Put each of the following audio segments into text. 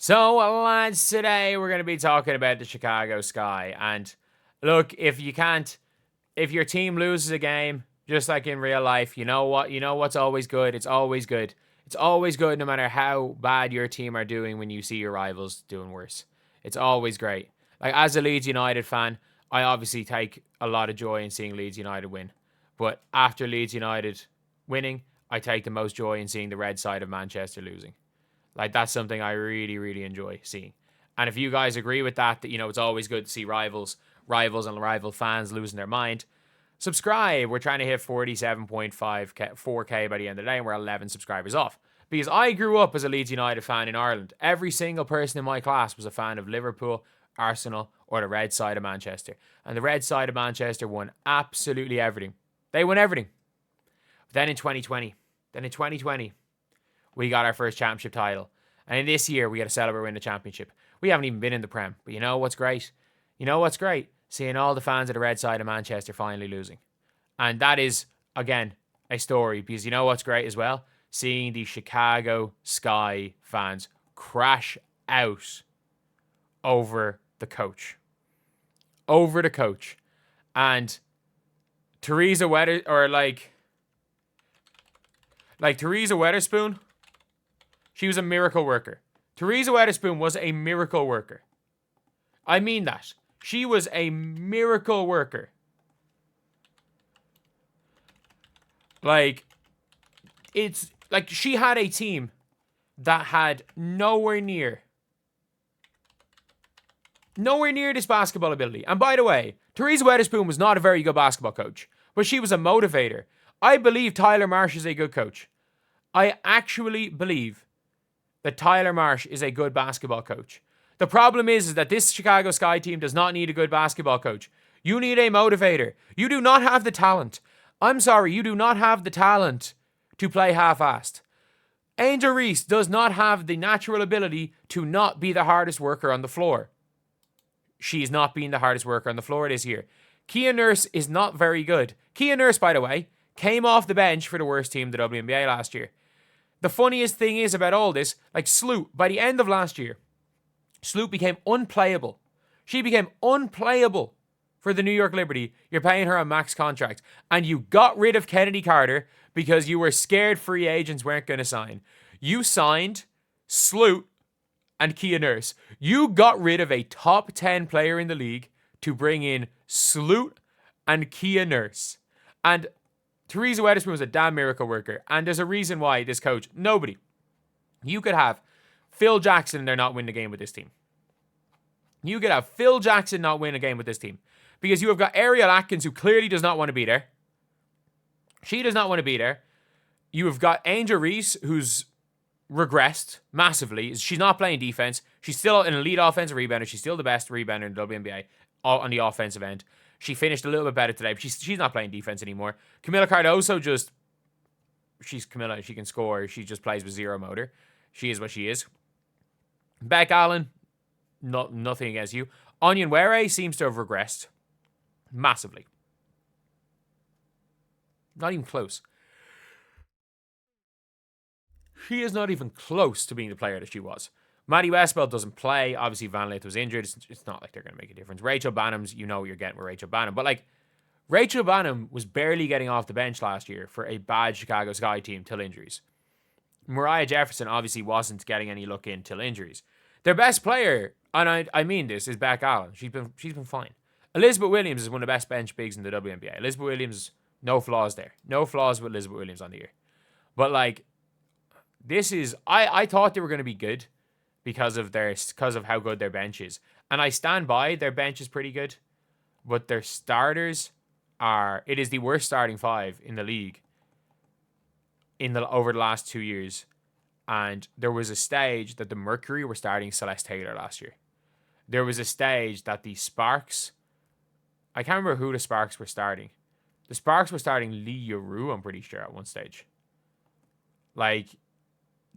So, lads, today we're going to be talking about the Chicago Sky. And look, if your team loses a game, just like in real life, you know what? You know what's always good? It's always good. It's always good no matter how bad your team are doing when you see your rivals doing worse. It's always great. Like, as a Leeds United fan, I obviously take a lot of joy in seeing Leeds United win. But after Leeds United winning, I take the most joy in seeing the red side of Manchester losing. Like, that's something I really, really enjoy seeing. And if you guys agree with that, it's always good to see rivals and rival fans losing their mind, subscribe. We're trying to hit 47.4K by the end of the day, and we're 11 subscribers off. Because I grew up as a Leeds United fan in Ireland. Every single person in my class was a fan of Liverpool, Arsenal, or the red side of Manchester. And the red side of Manchester won absolutely everything. They won everything. But then in 2020, we got our first championship title. And in this year, we got to celebrate winning the championship. We haven't even been in the Prem. But you know what's great? Seeing all the fans of the red side of Manchester finally losing. And that is, again, a story. Because you know what's great as well? Seeing the Chicago Sky fans crash out over the coach. And Teresa Weatherspoon, she was a miracle worker. Teresa Weatherspoon was a miracle worker. I mean that. She was a miracle worker. It's like she had a team that had nowhere near this basketball ability. And by the way, Teresa Weatherspoon was not a very good basketball coach, but she was a motivator. I believe Tyler Marsh is a good coach. I actually believe that Tyler Marsh is a good basketball coach. The problem is that this Chicago Sky team does not need a good basketball coach. You need a motivator. You do not have the talent. I'm sorry, you do not have the talent to play half-assed. Angel Reese does not have the natural ability to not be the hardest worker on the floor. She's not being the hardest worker on the floor this year. Kia Nurse is not very good. Kia Nurse, by the way, came off the bench for the worst team in the WNBA last year. The funniest thing is about all this, like Sloot, by the end of last year, Sloot became unplayable. She became unplayable for the New York Liberty. You're paying her a max contract. And you got rid of Kennedy Carter because you were scared free agents weren't going to sign. You signed Sloot and Kia Nurse. You got rid of a top 10 player in the league to bring in Sloot and Kia Nurse. And Teresa Weatherspoon was a damn miracle worker. And there's a reason why this coach, nobody. You could have Phil Jackson and they're not winning the game with this team. You could have Phil Jackson not win a game with this team. Because you have got Ariel Atkins, who clearly does not want to be there. She does not want to be there. You have got Angel Reese, who's regressed massively. She's not playing defense. She's still an elite offensive rebounder. She's still the best rebounder in the WNBA on the offensive end. She finished a little bit better today, but she's not playing defense anymore. Camila Cardoso she's Camila. She can score. She just plays with zero motor. She is what she is. Beck Allen, nothing against you. Onion Were seems to have regressed massively. Not even close. She is not even close to being the player that she was. Maddie Westbeld doesn't play. Obviously, Van Lith was injured. It's not like they're going to make a difference. Rachel Bannum's, you know what you're getting with Rachel Bannum. But, Rachel Bannum was barely getting off the bench last year for a bad Chicago Sky team till injuries. Mariah Jefferson obviously wasn't getting any look in till injuries. Their best player, and I mean this, is Beck Allen. She's been fine. Elizabeth Williams is one of the best bench bigs in the WNBA. Elizabeth Williams, no flaws there. No flaws with Elizabeth Williams on the year. But, this is... I thought they were going to be good because of how good their bench is. And I stand by, their bench is pretty good. But their starters are... It is the worst starting five in the league over the last 2 years. And there was a stage that the Mercury were starting Celeste Taylor last year. There was a stage that the Sparks... I can't remember who the Sparks were starting. The Sparks were starting Lee Yaru, I'm pretty sure, at one stage.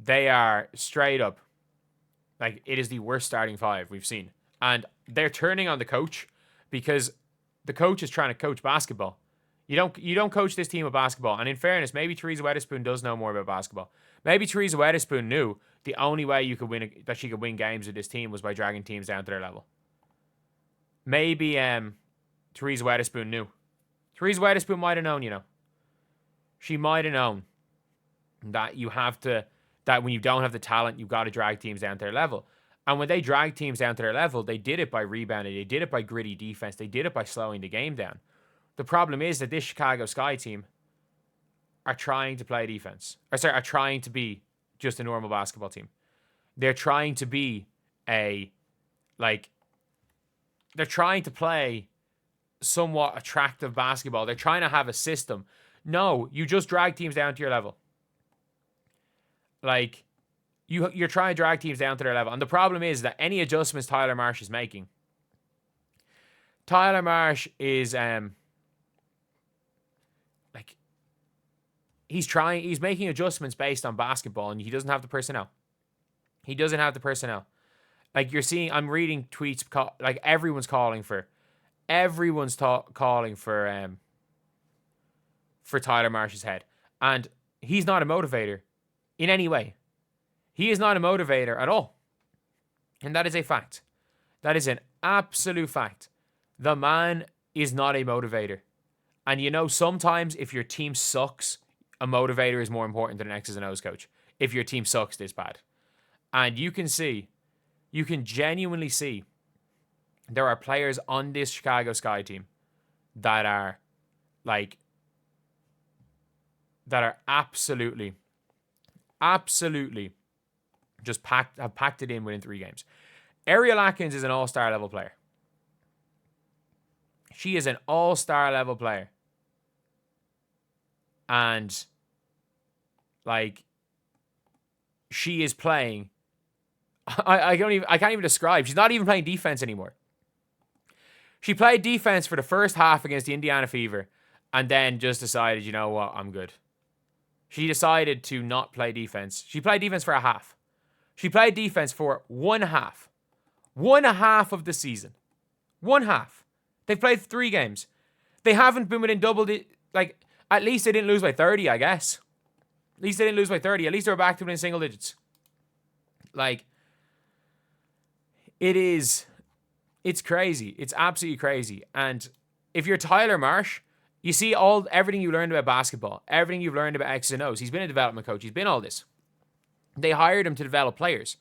They are straight up... it is the worst starting five we've seen. And they're turning on the coach because the coach is trying to coach basketball. You don't coach this team of basketball. And in fairness, maybe Teresa Weatherspoon does know more about basketball. Maybe Teresa Weatherspoon knew the only way you could win that she could win games with this team was by dragging teams down to their level. Maybe Therese Weatherspoon knew. Therese Weatherspoon might have known, She might have known that that when you don't have the talent, you've got to drag teams down to their level. And when they drag teams down to their level, they did it by rebounding. They did it by gritty defense. They did it by slowing the game down. The problem is that this Chicago Sky team are trying to play defense. Are trying to be just a normal basketball team. They're trying to be they're trying to play somewhat attractive basketball. They're trying to have a system. No, you just drag teams down to your level. You're trying to drag teams down to their level. And the problem is that any adjustments Tyler Marsh is making, Tyler Marsh is he's making adjustments based on basketball, and he doesn't have the personnel. He doesn't have the personnel. I'm reading tweets, everyone's calling for Tyler Marsh's head. And he's not a motivator in any way. He is not a motivator at all. And that is a fact. That is an absolute fact. The man is not a motivator. And sometimes if your team sucks, a motivator is more important than an X's and O's coach. If your team sucks this bad. And you can genuinely see there are players on this Chicago Sky team that are absolutely just have packed it in within 3 games. Ariel Atkins is an all-star level player. She is an all-star level player. And she is playing. I can't even describe. She's not even playing defense anymore. She played defense for the first half against the Indiana Fever and then just decided, you know what, I'm good. She decided to not play defense. She played defense for a half. She played defense for 1 half. 1 half of the season. 1 half. They've played 3 games. They haven't been within double at least they didn't lose by 30, I guess. At least they didn't lose by 30. At least they were back to within single digits. It's crazy. It's absolutely crazy. And if you're Tyler Marsh, you see everything you learned about basketball, everything you've learned about X's and O's. He's been a development coach. He's been all this. They hired him to develop players.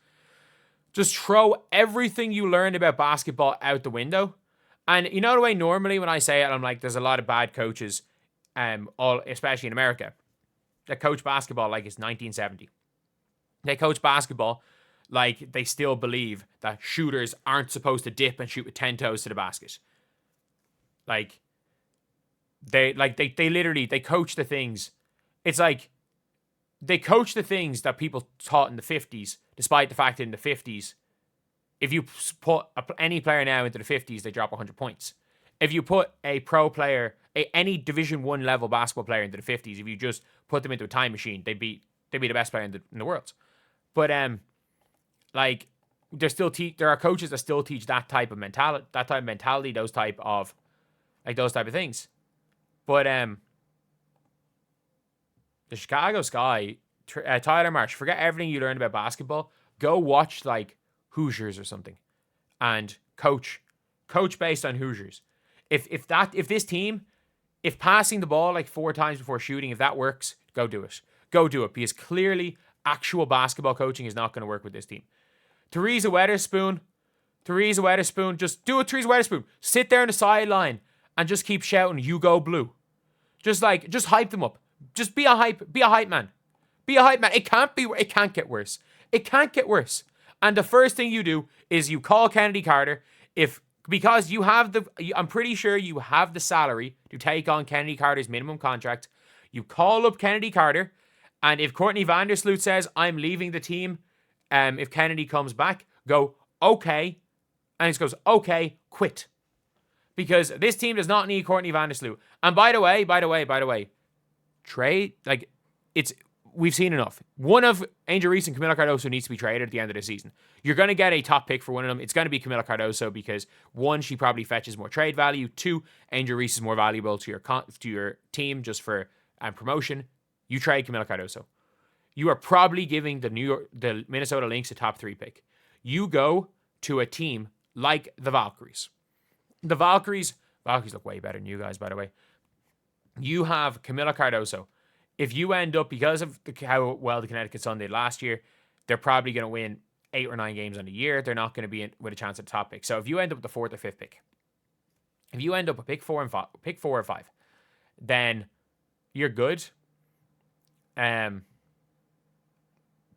Just throw everything you learned about basketball out the window. And you know the way normally when I say it, I'm like, there's a lot of bad coaches, especially in America, that coach basketball like it's 1970. They coach basketball like they still believe that shooters aren't supposed to dip and shoot with 10 toes to the basket. They literally coach the things. It's like they coach the things that people taught in the 50s, despite the fact that in the 50s, if you put any player now into the 50s, they drop 100 points. If you put a pro player, any Division 1 level basketball player into the 50s, if you just put them into a time machine, they'd be the best player in the world. But there are coaches that still teach that type of mentality, those type of things. But the Chicago Sky, Tyler Marsh, forget everything you learned about basketball. Go watch Hoosiers or something, and coach based on Hoosiers. If this team, if passing the ball 4 times before shooting, if that works, go do it. Go do it, because clearly actual basketball coaching is not going to work with this team. Theresa Weatherspoon, just do it. Theresa Weatherspoon, sit there on the sideline and just keep shouting, "You go blue." Just hype them up. Just be a hype man. Be a hype man. It can't get worse. It can't get worse. And the first thing you do is you call Kennedy Carter because you have I'm pretty sure you have the salary to take on Kennedy Carter's minimum contract. You call up Kennedy Carter, and if Courtney Vandersloot says, "I'm leaving the team," if Kennedy comes back, go, "Okay." And he goes, "Okay, quit." Because this team does not need Courtney Vandersloot. And by the way, trade, we've seen enough. One of Angel Reese and Camila Cardoso needs to be traded at the end of the season. You're going to get a top pick for one of them. It's going to be Camila Cardoso because 1, she probably fetches more trade value. 2, Angel Reese is more valuable to your team just for promotion. You trade Camila Cardoso. you are probably giving the Minnesota Lynx a top 3 pick. You go to a team like the Valkyries. The Valkyries look way better than you guys, by the way. You have Camila Cardoso. If you end up, because of how well the Connecticut Sun did last year, they're probably going to win 8 or 9 games on the year. They're not going to be in with a chance at the top pick. So if you end up with the 4th or 5th pick, if you end up with pick 4 or 5, then you're good.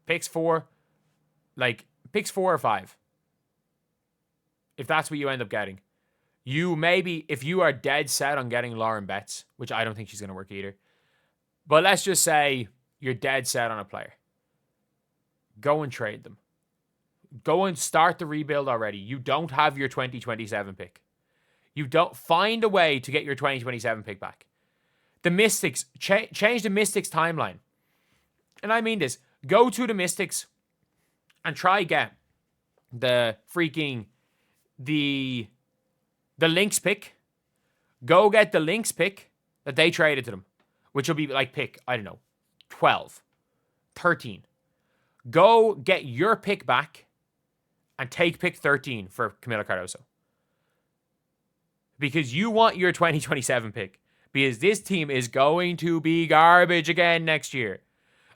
Picks 4 or 5. If that's what you end up getting, you maybe, if you are dead set on getting Lauren Betts, which I don't think she's going to work either, but let's just say you're dead set on a player, go and trade them. Go and start the rebuild already. You don't have your 2027 pick. You don't find a way to get your 2027 pick back. The Mystics, change the Mystics timeline. And I mean this. Go to the Mystics and try get the Lynx pick. Go get the Lynx pick that they traded to them, which will be like pick, I don't know, 12, 13. Go get your pick back and take pick 13 for Camila Cardoso. Because you want your 2027 pick. Because this team is going to be garbage again next year.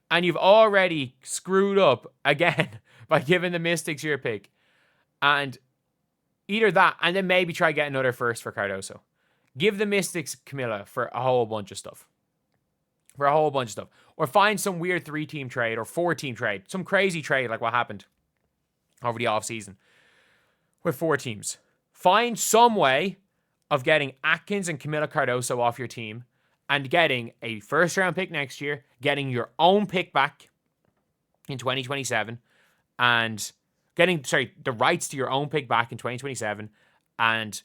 And you've already screwed up again by giving the Mystics your pick. And either that, and then maybe try get another first for Cardoso. Give the Mystics Camila for a whole bunch of stuff. Or find some weird 3-team trade or 4-team trade. Some crazy trade like what happened over the offseason with 4 teams. Find some way of getting Atkins and Camila Cardoso off your team and getting a first-round pick next year, getting your own pick back in 2027, and getting, the rights to your own pick back in 2027, and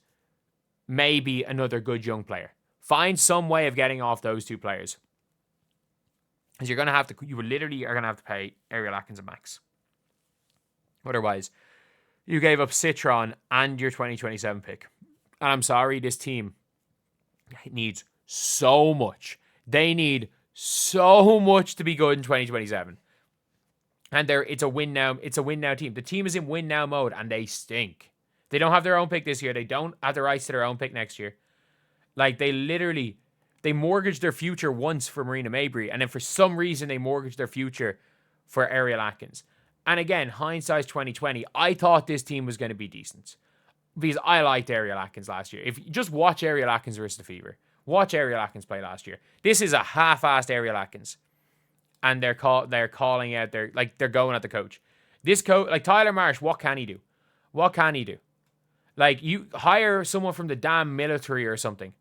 maybe another good young player. Find some way of getting off those 2 players. Because you literally are going to have to pay Ariel Atkins a max. Otherwise, you gave up Citron and your 2027 pick. And I'm sorry, this team needs so much. They need so much to be good in 2027. And it's a win now. It's a win now team. The team is in win now mode and they stink. They don't have their own pick this year. They don't have the rights to their own pick next year. Like they mortgaged their future once for Marina Mabry, and then for some reason they mortgaged their future for Ariel Atkins. And again, hindsight's 2020. I thought this team was going to be decent because I liked Ariel Atkins last year. If you just watch Ariel Atkins versus the Fever, watch Ariel Atkins play last year. This is a half-assed Ariel Atkins, and they're calling out. They're going at the coach. This coach, like Tyler Marsh, what can he do? What can he do? Like, you hire someone from the damn military or something.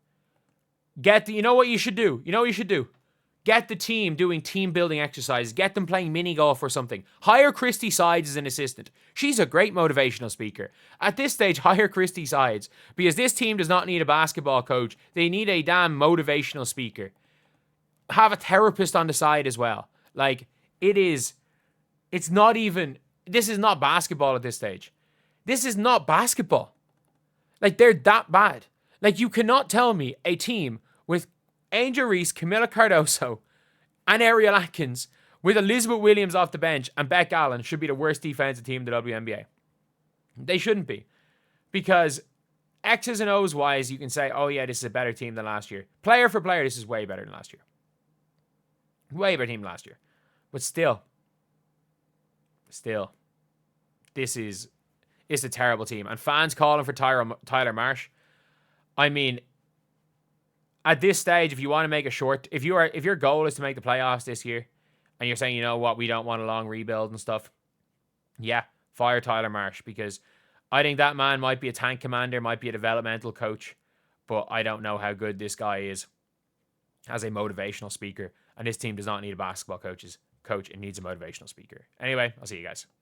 You know what you should do? Get the team doing team building exercises. Get them playing mini golf or something. Hire Christy Sides as an assistant. She's a great motivational speaker. At this stage, hire Christy Sides because this team does not need a basketball coach. They need a damn motivational speaker. Have a therapist on the side as well. Like, this is not basketball at this stage. This is not basketball. Like, they're that bad. Like, you cannot tell me a team with Angel Reese, Camila Cardoso, and Ariel Atkins with Elizabeth Williams off the bench and Beck Allen should be the worst defensive team in the WNBA. They shouldn't be. Because X's and O's wise, you can say, oh yeah, this is a better team than last year. Player for player, this is way better than last year. Way better team than last year. But still, it's a terrible team. And fans calling for Tyler Marsh, I mean, at this stage, if you want to make if your goal is to make the playoffs this year, and you're saying, you know what, we don't want a long rebuild and stuff, yeah, fire Tyler Marsh, because I think that man might be a tank commander, might be a developmental coach, but I don't know how good this guy is as a motivational speaker. And this team does not need a basketball coach. It needs a motivational speaker. Anyway, I'll see you guys.